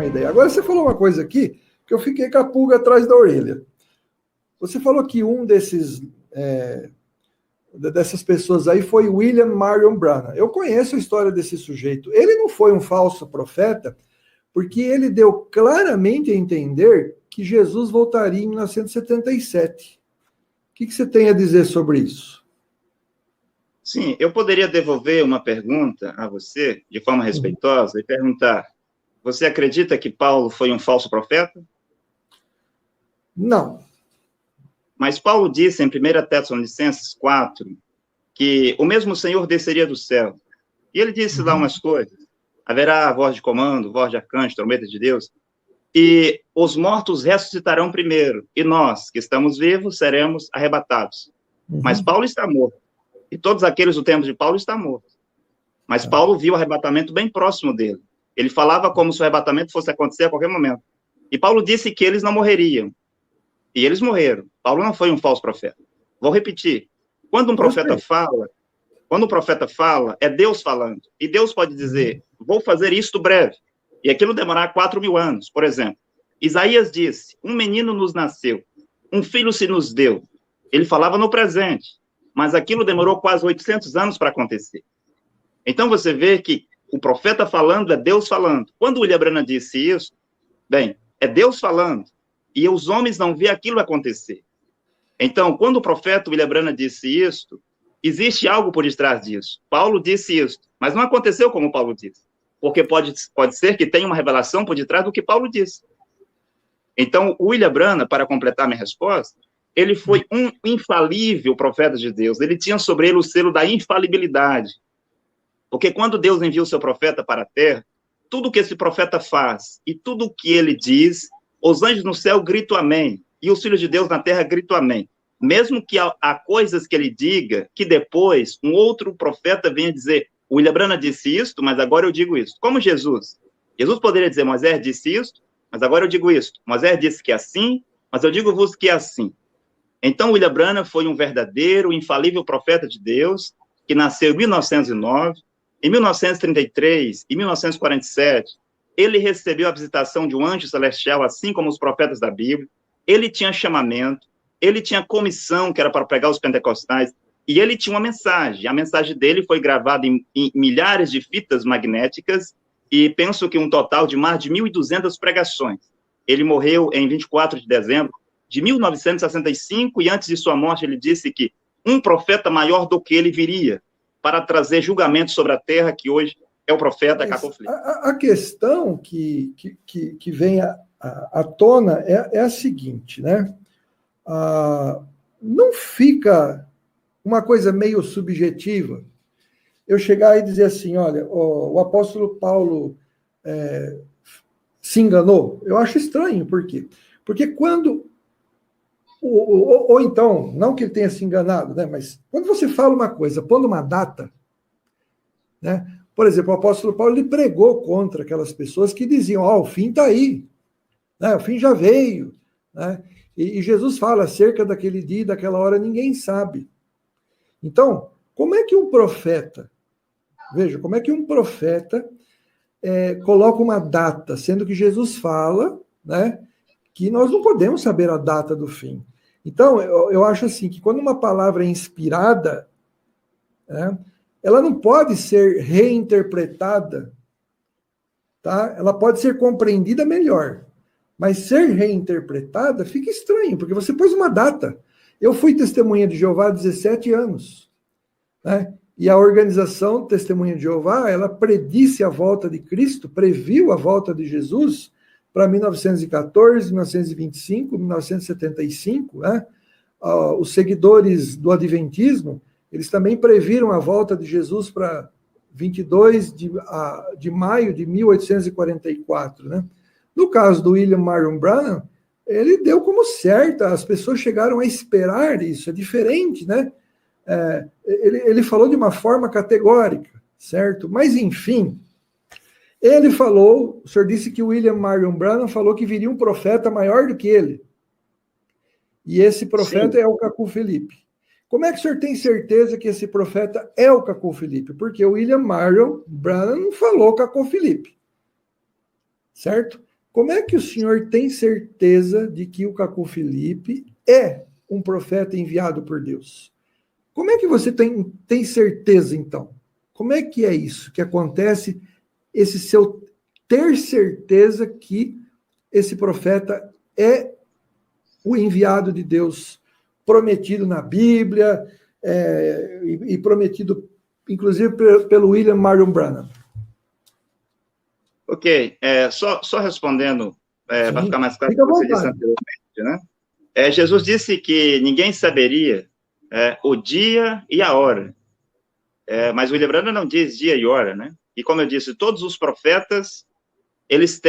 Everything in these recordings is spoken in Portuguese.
ideia. Agora, você falou uma coisa aqui que eu fiquei com a pulga atrás da orelha. Você falou que um dessas pessoas aí foi William Marion Branham. Eu conheço a história desse sujeito. Ele não foi um falso profeta, porque ele deu claramente a entender que Jesus voltaria em 1977. O que você tem a dizer sobre isso? Sim, eu poderia devolver uma pergunta a você, de forma respeitosa, e perguntar: você acredita que Paulo foi um falso profeta? Não. Mas Paulo disse em 1 Tessalonicenses 4 que o mesmo Senhor desceria do céu. E ele disse lá umas coisas. Haverá voz de comando, voz de arcanjo, trombeta de Deus, e os mortos ressuscitarão primeiro, e nós, que estamos vivos, seremos arrebatados. Mas Paulo está morto. E todos aqueles do tempo de Paulo estão mortos. Mas Paulo viu o arrebatamento bem próximo dele. Ele falava como se o arrebatamento fosse acontecer a qualquer momento. E Paulo disse que eles não morreriam. E eles morreram. Paulo não foi um falso profeta. Vou repetir. Quando um profeta fala, é Deus falando. E Deus pode dizer: vou fazer isto breve. E aquilo demorar 4.000 anos, por exemplo. Isaías disse: um menino nos nasceu, um filho se nos deu. Ele falava no presente, mas aquilo demorou quase 800 anos para acontecer. Então você vê que o profeta falando é Deus falando. Quando William Branham disse isso, bem, é Deus falando. E os homens não vê aquilo acontecer. Então, quando o profeta William Branham disse isto, existe algo por detrás disso. Paulo disse isso, mas não aconteceu como Paulo disse. Porque pode ser que tenha uma revelação por detrás do que Paulo disse. Então, o William Branham, para completar minha resposta, ele foi um infalível profeta de Deus. Ele tinha sobre ele o selo da infalibilidade. Porque quando Deus envia o seu profeta para a terra, tudo que esse profeta faz e tudo que ele diz, os anjos no céu gritam amém, e os filhos de Deus na terra gritam amém. Mesmo que há coisas que ele diga, que depois um outro profeta venha dizer: o William Branham disse isto, mas agora eu digo isso. Como Jesus. Jesus poderia dizer: Moisés disse isto, mas agora eu digo isto. Moisés disse que é assim, mas eu digo-vos que é assim. Então, William Branham foi um verdadeiro, infalível profeta de Deus, que nasceu em 1909. Em 1933 e 1947, ele recebeu a visitação de um anjo celestial, assim como os profetas da Bíblia. Ele tinha chamamento, ele tinha comissão, que era para pregar os pentecostais, e ele tinha uma mensagem. A mensagem dele foi gravada em milhares de fitas magnéticas, e penso que um total de mais de 1.200 pregações. Ele morreu em 24 de dezembro de 1965, e antes de sua morte ele disse que um profeta maior do que ele viria para trazer julgamento sobre a terra, que hoje é o profeta Cacau Felipe. A questão que vem à tona é a seguinte, né? Não fica uma coisa meio subjetiva eu chegar e dizer assim, olha, o apóstolo Paulo se enganou? Eu acho estranho, por quê? Porque quando... Ou então, não que ele tenha se enganado, né? Mas quando você fala uma coisa, pondo uma data, né? Por exemplo, o apóstolo Paulo ele pregou contra aquelas pessoas que diziam: o fim está aí, né? O fim já veio, né? E Jesus fala acerca daquele dia e daquela hora, ninguém sabe. Então, como é que um profeta, veja, como é que um profeta coloca uma data, sendo que Jesus fala, né, que nós não podemos saber a data do fim. Então, eu acho assim, que quando uma palavra é inspirada, né, ela não pode ser reinterpretada, tá? Ela pode ser compreendida melhor, mas ser reinterpretada fica estranho, porque você pôs uma data. Eu fui testemunha de Jeová há 17 anos, né? E a organização Testemunha de Jeová, ela predisse a volta de Cristo, previu a volta de Jesus para 1914, 1925, 1975, né? Os seguidores do Adventismo, eles também previram a volta de Jesus para 22 de maio de 1844, né? No caso do William Marion Branham, ele deu como certa, as pessoas chegaram a esperar isso, é diferente, né? Ele falou de uma forma categórica, certo? Mas, enfim, ele falou, o senhor disse que o William Marion Branham falou que viria um profeta maior do que ele. E esse profeta Sim. É o Cacau Felipe. Como é que o senhor tem certeza que esse profeta é o Cacau Felipe? Porque o William Marion Branham não falou Cacau Felipe. Certo? como é que o senhor tem certeza de que o Caco Felipe é um profeta enviado por Deus? Como é que você tem certeza, então? Como é que é isso que acontece, esse seu ter certeza que esse profeta é o enviado de Deus, prometido na Bíblia, e prometido, inclusive, pelo William Marion Branham? Ok, só respondendo, para ficar mais claro o Fica que à você disse vontade. anteriormente, né? Jesus disse que ninguém saberia o dia e a hora, mas o William Branham não diz dia e hora, né? E como eu disse, todos os profetas, eles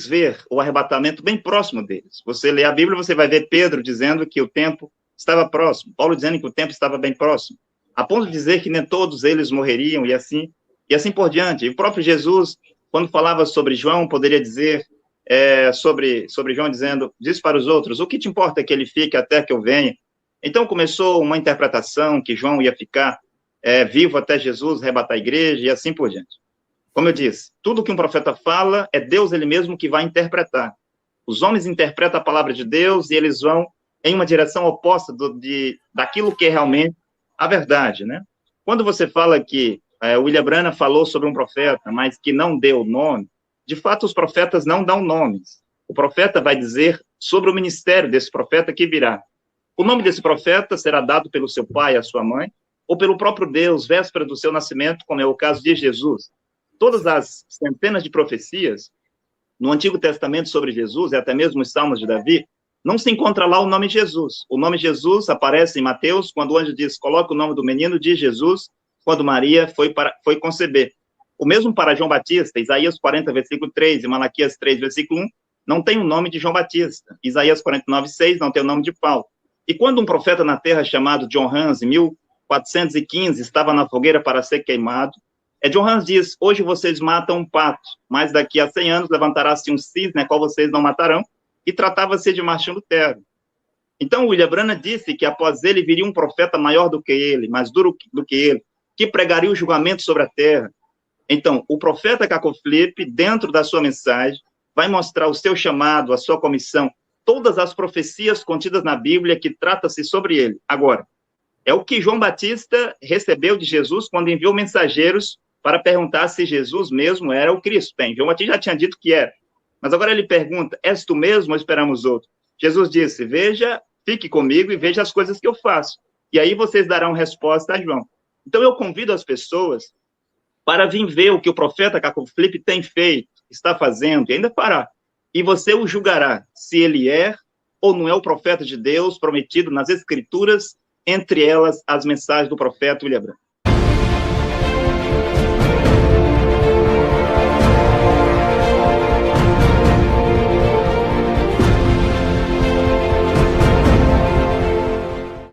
vê o arrebatamento bem próximo deles. Você lê a Bíblia, você vai ver Pedro dizendo que o tempo estava próximo, Paulo dizendo que o tempo estava bem próximo, a ponto de dizer que nem todos eles morreriam, e assim por diante. E o próprio Jesus, quando falava sobre João, poderia dizer sobre João, dizendo, diz para os outros, o que te importa que ele fique até que eu venha? Então começou uma interpretação que João ia ficar vivo até Jesus arrebatar a igreja, e assim por diante. Como eu disse, tudo que um profeta fala é Deus ele mesmo que vai interpretar. Os homens interpretam a palavra de Deus e eles vão em uma direção oposta daquilo que é realmente a verdade, né? Quando você fala que William Branham falou sobre um profeta, mas que não deu nome, de fato os profetas não dão nomes. O profeta vai dizer sobre o ministério desse profeta que virá. O nome desse profeta será dado pelo seu pai, a sua mãe, ou pelo próprio Deus, véspera do seu nascimento, como é o caso de Jesus. Todas as centenas de profecias no Antigo Testamento sobre Jesus, e até mesmo os Salmos de Davi, não se encontra lá o nome Jesus. O nome Jesus aparece em Mateus, quando o anjo diz, coloca o nome do menino de Jesus, quando Maria foi conceber. O mesmo para João Batista, Isaías 40, versículo 3, e Malaquias 3, versículo 1, não tem o nome de João Batista. Isaías 49, 6, não tem o nome de Paulo. E quando um profeta na terra chamado John Hus, em 1415, estava na fogueira para ser queimado, John Hus diz, hoje vocês matam um pato, mas daqui a 100 anos levantará-se um cisne, qual vocês não matarão, e tratava-se de Martim Lutero. Então, William Branham disse que após ele viria um profeta maior do que ele, mais duro do que ele, que pregaria o julgamento sobre a terra. Então, o profeta Caco Felipe, dentro da sua mensagem, vai mostrar o seu chamado, a sua comissão, todas as profecias contidas na Bíblia que trata-se sobre ele. Agora, é o que João Batista recebeu de Jesus quando enviou mensageiros para perguntar se Jesus mesmo era o Cristo. Bem, João Batista já tinha dito que era. Mas agora ele pergunta, és tu mesmo ou esperamos outro? Jesus disse, veja, fique comigo e veja as coisas que eu faço. E aí vocês darão resposta a João. Então eu convido as pessoas para vir ver o que o profeta Caco Felipe tem feito, está fazendo e ainda fará. E você o julgará se ele é ou não é o profeta de Deus prometido nas Escrituras, entre elas as mensagens do profeta William Branham.